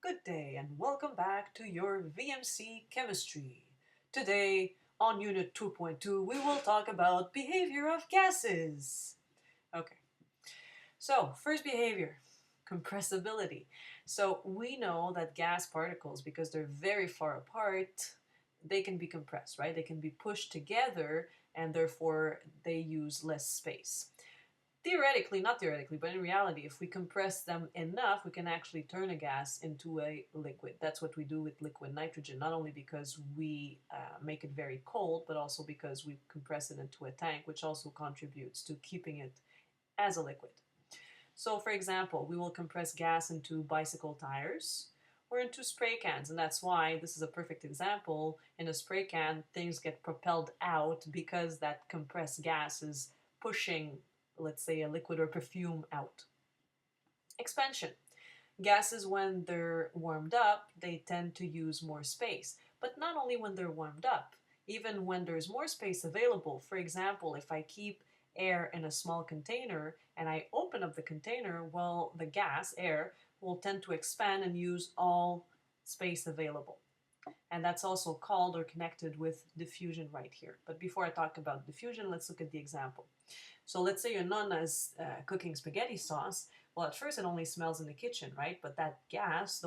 Good day and welcome back to your VMC Chemistry. Today, on Unit 2.2, we will talk about behavior of gases. Okay, so first behavior, compressibility. So we know that gas particles, because they're very far apart, they can be compressed, right? They can be pushed together and therefore they use less space. Theoretically, not theoretically, but in reality, if we compress them enough, we can actually turn a gas into a liquid. That's what we do with liquid nitrogen, not only because we make it very cold, but also because we compress it into a tank, which also contributes to keeping it as a liquid. So, for example, we will compress gas into bicycle tires or into spray cans, and that's why this is a perfect example. In a spray can, things get propelled out because that compressed gas is pushing, let's say, a liquid or perfume out. Expansion. Gases, when they're warmed up, they tend to use more space. But not only when they're warmed up, even when there's more space available. For example, if I keep air in a small container and I open up the container, well, the gas, air, will tend to expand and use all space available. And that's also called or connected with diffusion right here. But before I talk about diffusion, let's look at the example. So let's say your nonna is cooking spaghetti sauce. Well, at first it only smells in the kitchen, right? But that gas,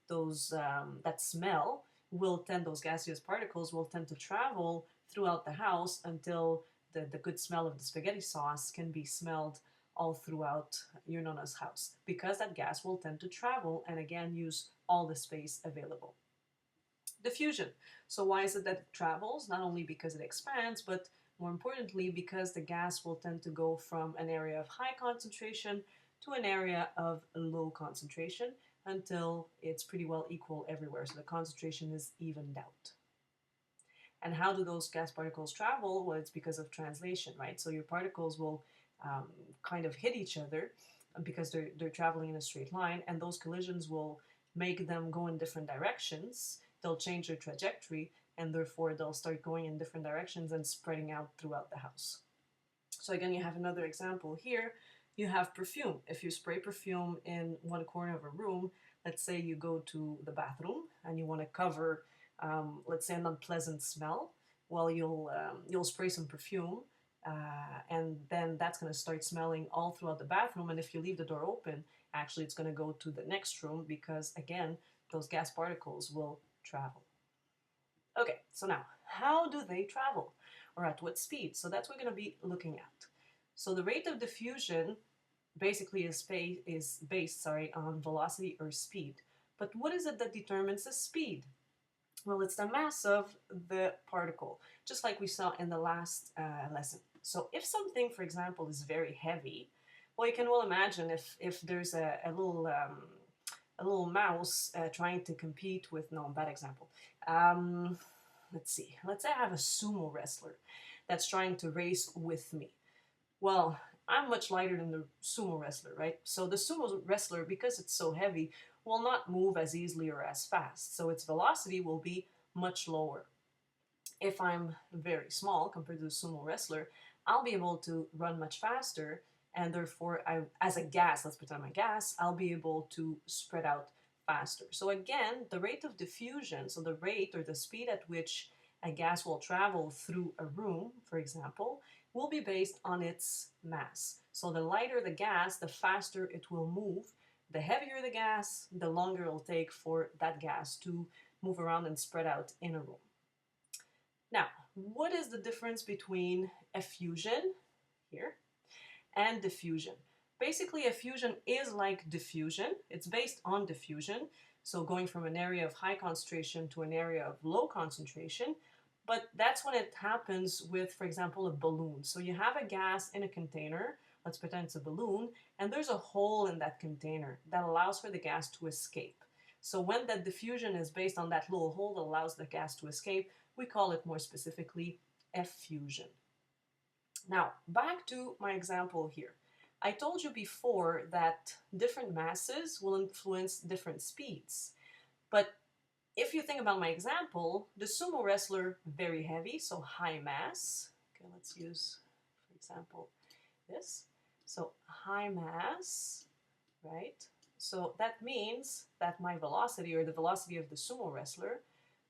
that smell will tend, those gaseous particles will tend to travel throughout the house until the good smell of the spaghetti sauce can be smelled all throughout your nonna's house, because that gas will tend to travel and again use all the space available. Diffusion. So why is it that it travels? Not only because it expands, but more importantly, because the gas will tend to go from an area of high concentration to an area of low concentration until it's pretty well equal everywhere. So the concentration is evened out. And how do those gas particles travel? Well, it's because of translation, right? So your particles will kind of hit each other because they're traveling in a straight line, and those collisions will make them go in different directions. They'll change their trajectory, and therefore they'll start going in different directions and spreading out throughout the house. So again, you have another example here. You have perfume. If you spray perfume in one corner of a room, let's say you go to the bathroom and you want to cover, let's say, an unpleasant smell, well, you'll spray some perfume, and then that's going to start smelling all throughout the bathroom. And if you leave the door open, actually it's going to go to the next room because, again, those gas particles will travel. Okay, so now, how do they travel? Or at what speed? So that's what we're going to be looking at. So the rate of diffusion basically is based on velocity or speed. But what is it that determines the speed? Well, it's the mass of the particle, just like we saw in the last lesson. So if something, for example, is very heavy, well, you can well imagine if there's a little mouse trying to compete with, no, bad example. Let's see. Let's say I have a sumo wrestler that's trying to race with me. Well, I'm much lighter than the sumo wrestler, right? So the sumo wrestler, because it's so heavy, will not move as easily or as fast. So its velocity will be much lower. If I'm very small compared to the sumo wrestler, I'll be able to run much faster, and therefore, as a gas, let's pretend I'm a gas, I'll be able to spread out faster. So again, the rate of diffusion, so the rate or the speed at which a gas will travel through a room, for example, will be based on its mass. So the lighter the gas, the faster it will move. The heavier the gas, the longer it'll take for that gas to move around and spread out in a room. Now, what is the difference between effusion, here, and diffusion? Basically, effusion is like diffusion. It's based on diffusion, so going from an area of high concentration to an area of low concentration. But that's when it happens with, for example, a balloon. So you have a gas in a container, let's pretend it's a balloon, and there's a hole in that container that allows for the gas to escape. So when that diffusion is based on that little hole that allows the gas to escape, we call it more specifically effusion. Now, back to my example here. I told you before that different masses will influence different speeds. But if you think about my example, the sumo wrestler, very heavy, so high mass. Okay, let's use, for example, this. So high mass, right? So that means that my velocity, or the velocity of the sumo wrestler,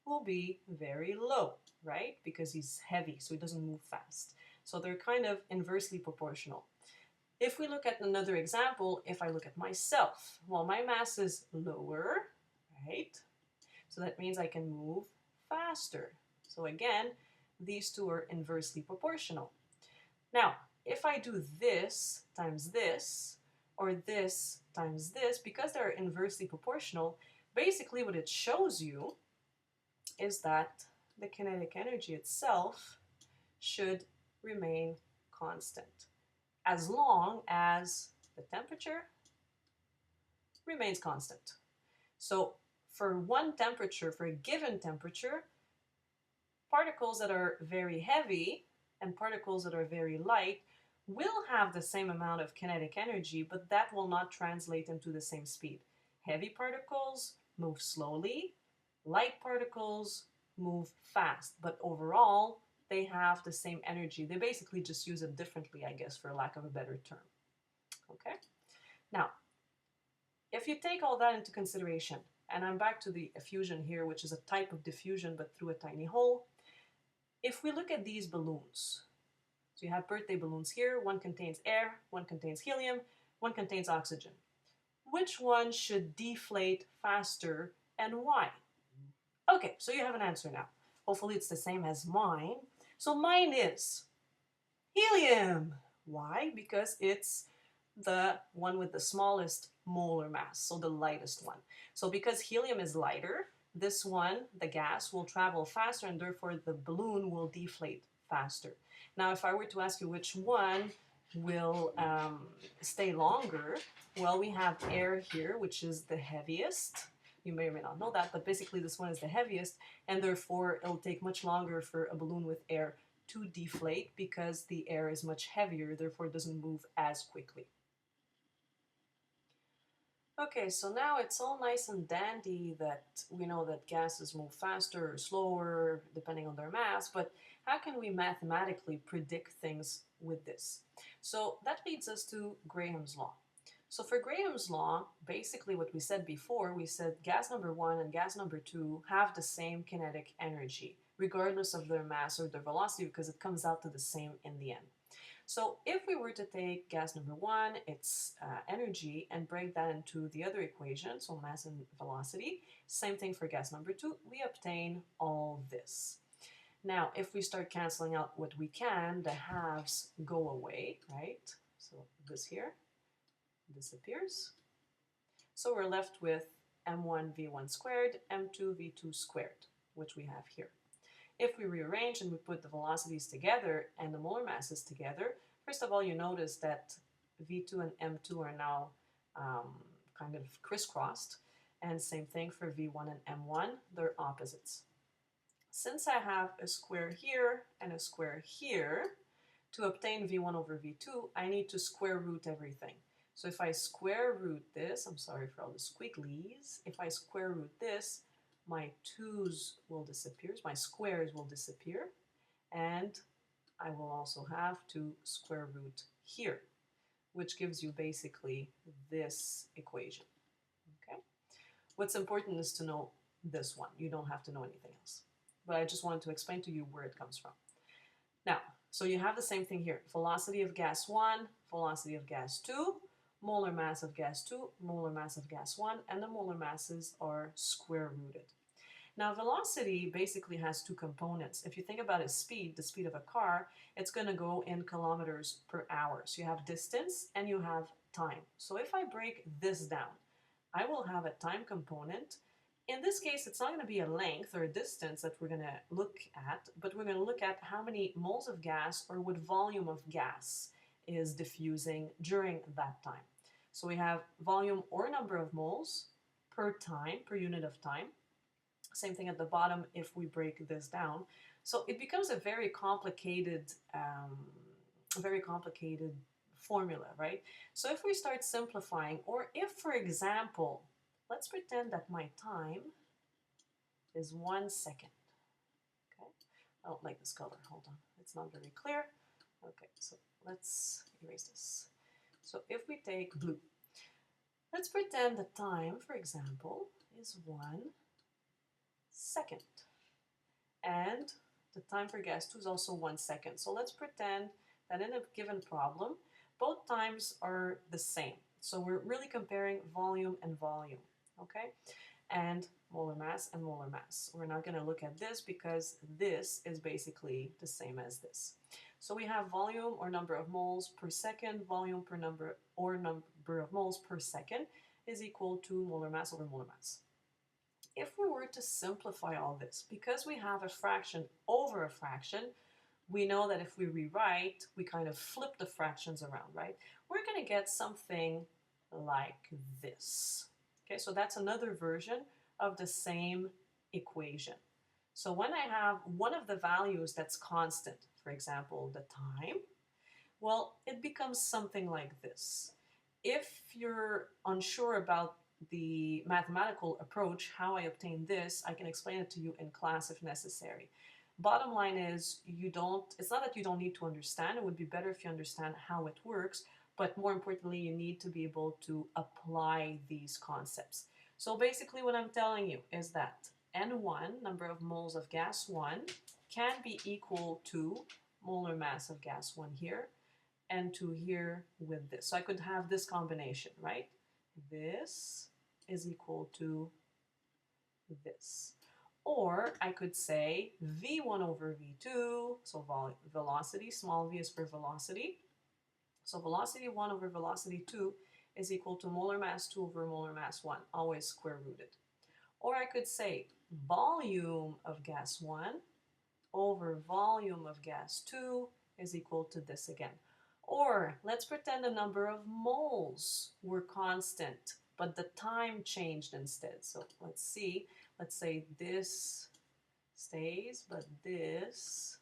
will be very low, right? Because he's heavy, so he doesn't move fast. So they're kind of inversely proportional. If we look at another example, if I look at myself, well, my mass is lower, right? So that means I can move faster. So again, these two are inversely proportional. Now, if I do this times this, or this times this, because they're inversely proportional, basically what it shows you is that the kinetic energy itself should remain constant as long as the temperature remains constant. So for one temperature, for a given temperature, particles that are very heavy and particles that are very light will have the same amount of kinetic energy, but that will not translate into the same speed. Heavy particles move slowly, light particles move fast, but overall, they have the same energy. They basically just use it differently, I guess, for lack of a better term. Okay? Now, if you take all that into consideration, and I'm back to the effusion here, which is a type of diffusion but through a tiny hole. If we look at these balloons, so you have birthday balloons here, one contains air, one contains helium, one contains oxygen. Which one should deflate faster and why? Okay, so you have an answer now. Hopefully it's the same as mine. So mine is helium. Why? Because it's the one with the smallest molar mass, so the lightest one. So because helium is lighter, this one, the gas, will travel faster and therefore the balloon will deflate faster. Now, if I were to ask you which one will stay longer, well, we have air here, which is the heaviest. You may or may not know that, but basically this one is the heaviest, and therefore it'll take much longer for a balloon with air to deflate because the air is much heavier, therefore it doesn't move as quickly. Okay, so now it's all nice and dandy that we know that gases move faster or slower depending on their mass, but how can we mathematically predict things with this? So that leads us to Graham's law. So for Graham's law, basically what we said before, we said gas number one and gas number two have the same kinetic energy, regardless of their mass or their velocity, because it comes out to the same in the end. So if we were to take gas number one, its energy, and break that into the other equation, so mass and velocity, same thing for gas number two, we obtain all this. Now, if we start canceling out what we can, the halves go away, right? So this here disappears. So we're left with m1 v1 squared, m2 v2 squared, which we have here. If we rearrange and we put the velocities together and the molar masses together, first of all, you notice that V2 and M2 are now kind of crisscrossed. And same thing for V1 and M1, they're opposites. Since I have a square here and a square here, to obtain V1 over V2, I need to square root everything. So if I square root this, I'm sorry for all the squigglies, if I square root this, my 2's will disappear, my squares will disappear, and I will also have to square root here, which gives you basically this equation. Okay? What's important is to know this one. You don't have to know anything else. But I just wanted to explain to you where it comes from. Now, so you have the same thing here. Velocity of gas 1, velocity of gas 2, molar mass of gas 2, molar mass of gas 1, and the molar masses are square rooted. Now, velocity basically has two components. If you think about its speed, the speed of a car, it's going to go in kilometers per hour. So you have distance and you have time. So if I break this down, I will have a time component. In this case, it's not going to be a length or a distance that we're going to look at, but we're going to look at how many moles of gas or what volume of gas is diffusing during that time. So we have volume or number of moles per time, per unit of time. Same thing at the bottom if we break this down. So it becomes a very complicated formula, right? So if we start simplifying, or if, for example, let's pretend that my time is 1 second. Okay, I don't like this color. Hold on, it's not very clear. Okay, so let's erase this. So if we take blue, Let's pretend the time, for example, is 1 second. And the time for gas 2 is also 1 second. So let's pretend that in a given problem, both times are the same. So we're really comparing volume and volume, okay? And molar mass and molar mass. We're not going to look at this because this is basically the same as this. So we have volume or number of moles per second, volume per number or number of moles per second is equal to molar mass over molar mass. If we were to simplify all this, because we have a fraction over a fraction, we know that if we rewrite, we kind of flip the fractions around, right? We're going to get something like this. Okay, so that's another version of the same equation. So when I have one of the values that's constant, for example, the time, well, it becomes something like this. If you're unsure about the mathematical approach, how I obtain this, I can explain it to you in class if necessary. Bottom line is, it's not that you don't need to understand, it would be better if you understand how it works, but more importantly, you need to be able to apply these concepts. So basically what I'm telling you is that N1, number of moles of gas 1, can be equal to molar mass of gas 1 here, and 2 here with this. So I could have this combination, right? This is equal to this. Or I could say V1 over V2, so velocity, small v is for velocity. So velocity 1 over velocity 2 is equal to molar mass 2 over molar mass 1, always square rooted. Or I could say volume of gas 1 over volume of gas 2 is equal to this again. Or let's pretend the number of moles were constant, but the time changed instead. So let's see. Let's say this stays, but this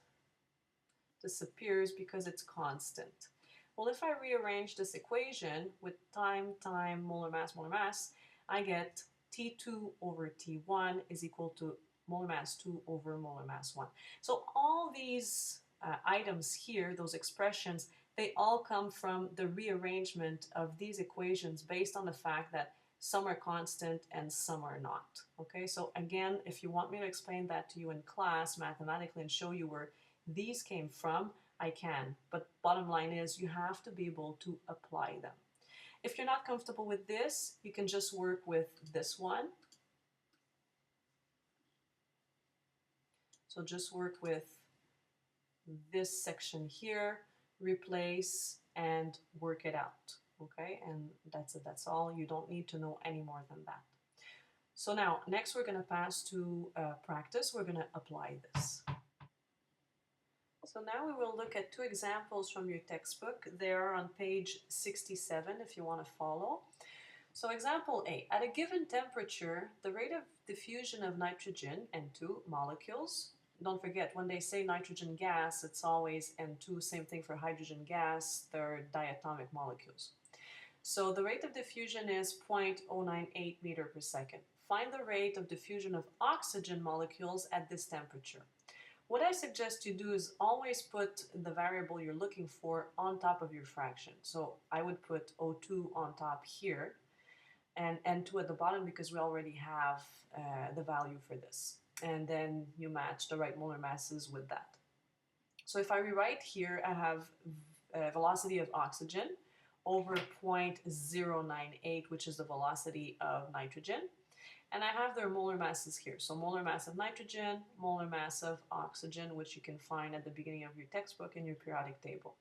disappears because it's constant. Well, if I rearrange this equation with time, molar mass, I get T2 over T1 is equal to molar mass 2 over molar mass 1. So all these items here, those expressions, they all come from the rearrangement of these equations based on the fact that some are constant and some are not. Okay, so again, if you want me to explain that to you in class mathematically and show you where these came from, I can. But bottom line is you have to be able to apply them. If you're not comfortable with this, you can just work with this one. So just work with this section here, replace and work it out. Okay, and that's it, that's all. You don't need to know any more than that. So now, next we're going to pass to practice. We're going to apply this. So now we will look at two examples from your textbook. They are on page 67 if you want to follow. So example A, at a given temperature, the rate of diffusion of nitrogen, N2, molecules, don't forget, when they say nitrogen gas, it's always N2, same thing for hydrogen gas, they're diatomic molecules. So the rate of diffusion is 0.098 meter per second. Find the rate of diffusion of oxygen molecules at this temperature. What I suggest you do is always put the variable you're looking for on top of your fraction. So I would put O2 on top here and N2 at the bottom because we already have the value for this. And then you match the right molar masses with that. So if I rewrite here, I have velocity of oxygen over 0.098, which is the velocity of nitrogen. And I have their molar masses here. So molar mass of nitrogen, molar mass of oxygen, which you can find at the beginning of your textbook in your periodic table.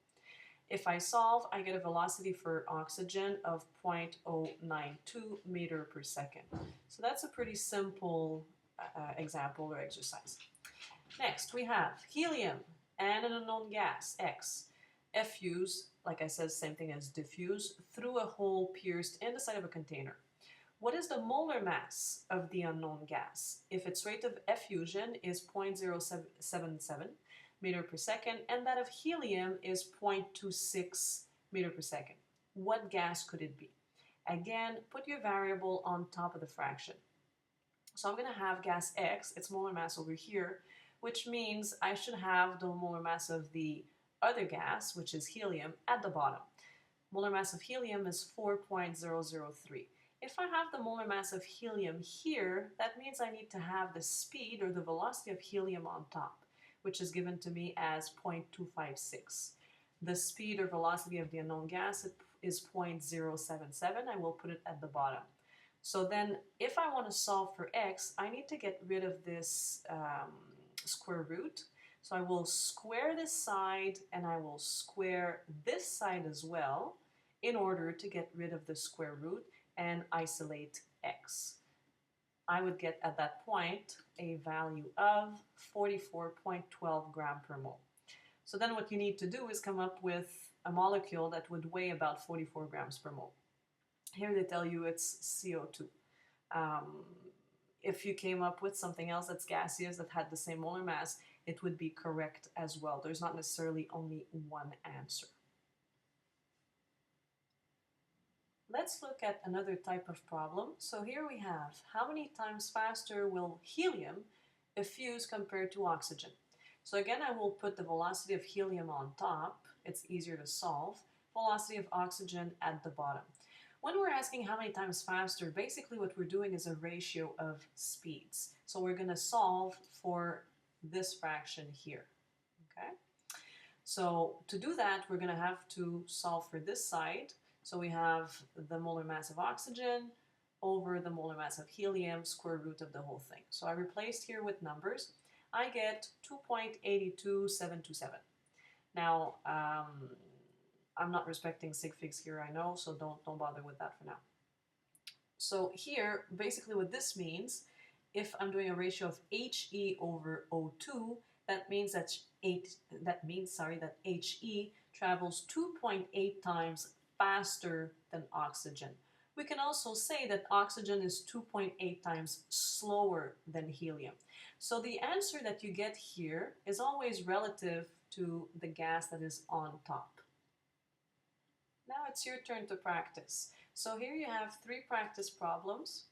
If I solve, I get a velocity for oxygen of 0.092 meter per second. So that's a pretty simple example or exercise. Next, we have helium and an unknown gas, X. Effuse, like I said, same thing as diffuse, through a hole pierced in the side of a container. What is the molar mass of the unknown gas if its rate of effusion is 0.077 meter per second and that of helium is 0.26 meter per second? What gas could it be? Again, put your variable on top of the fraction. So I'm going to have gas X, its molar mass over here, which means I should have the molar mass of the other gas, which is helium, at the bottom. Molar mass of helium is 4.003. If I have the molar mass of helium here, that means I need to have the speed or the velocity of helium on top, which is given to me as 0.256. The speed or velocity of the unknown gas is 0.077. I will put it at the bottom. So then if I want to solve for x, I need to get rid of this square root. So I will square this side and I will square this side as well in order to get rid of the square root and isolate x. I would get at that point a value of 44.12 gram per mole. So then what you need to do is come up with a molecule that would weigh about 44 grams per mole. Here they tell you it's CO2. If you came up with something else that's gaseous that had the same molar mass, it would be correct as well. There's not necessarily only one answer. Let's look at another type of problem. So here we have, how many times faster will helium effuse compared to oxygen? So again, I will put the velocity of helium on top. It's easier to solve. Velocity of oxygen at the bottom. When we're asking how many times faster, basically what we're doing is a ratio of speeds. So we're going to solve for this fraction here. Okay? So to do that, we're going to have to solve for this side. So we have the molar mass of oxygen over the molar mass of helium, square root of the whole thing. So I replaced here with numbers. I get 2.82727. Now, I'm not respecting sig figs here, I know, so don't bother with that for now. So here, basically what this means, if I'm doing a ratio of He over O2, that means that He travels 2.8 times faster than oxygen. We can also say that oxygen is 2.8 times slower than helium. So the answer that you get here is always relative to the gas that is on top. Now it's your turn to practice. So here you have 3 practice problems.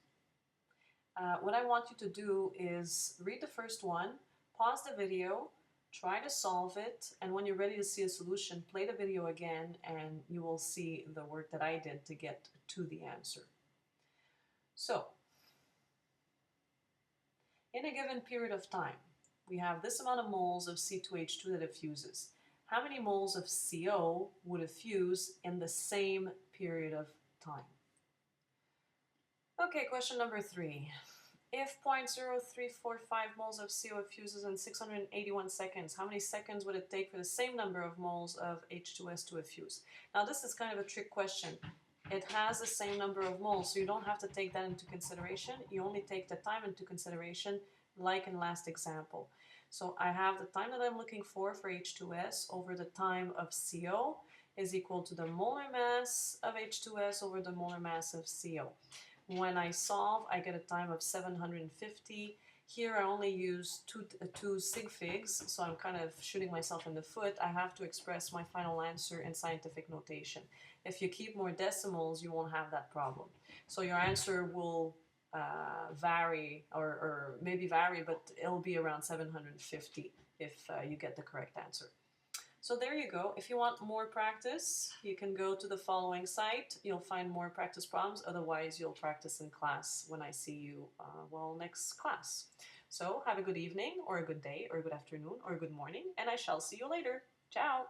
What I want you to do is read the first one, pause the video, try to solve it, and when you're ready to see a solution, play the video again and you will see the work that I did to get to the answer. So, in a given period of time, we have this amount of moles of C2H2 that effuses. How many moles of CO would effuse in the same period of time? Okay, question number 3. If 0.0345 moles of CO effuses in 681 seconds, how many seconds would it take for the same number of moles of H2S to effuse? Now this is kind of a trick question. It has the same number of moles, so you don't have to take that into consideration. You only take the time into consideration, like in last example. So I have the time that I'm looking for H2S over the time of CO is equal to the molar mass of H2S over the molar mass of CO. When I solve, I get a time of 750. Here I only use two sig figs, so I'm kind of shooting myself in the foot. I have to express my final answer in scientific notation. If you keep more decimals, you won't have that problem. So your answer will vary, or maybe vary, but it'll be around 750 if you get the correct answer. So there you go. If you want more practice, you can go to the following site. You'll find more practice problems. Otherwise, you'll practice in class when I see you, next class. So have a good evening, or a good day, or a good afternoon, or a good morning, and I shall see you later. Ciao!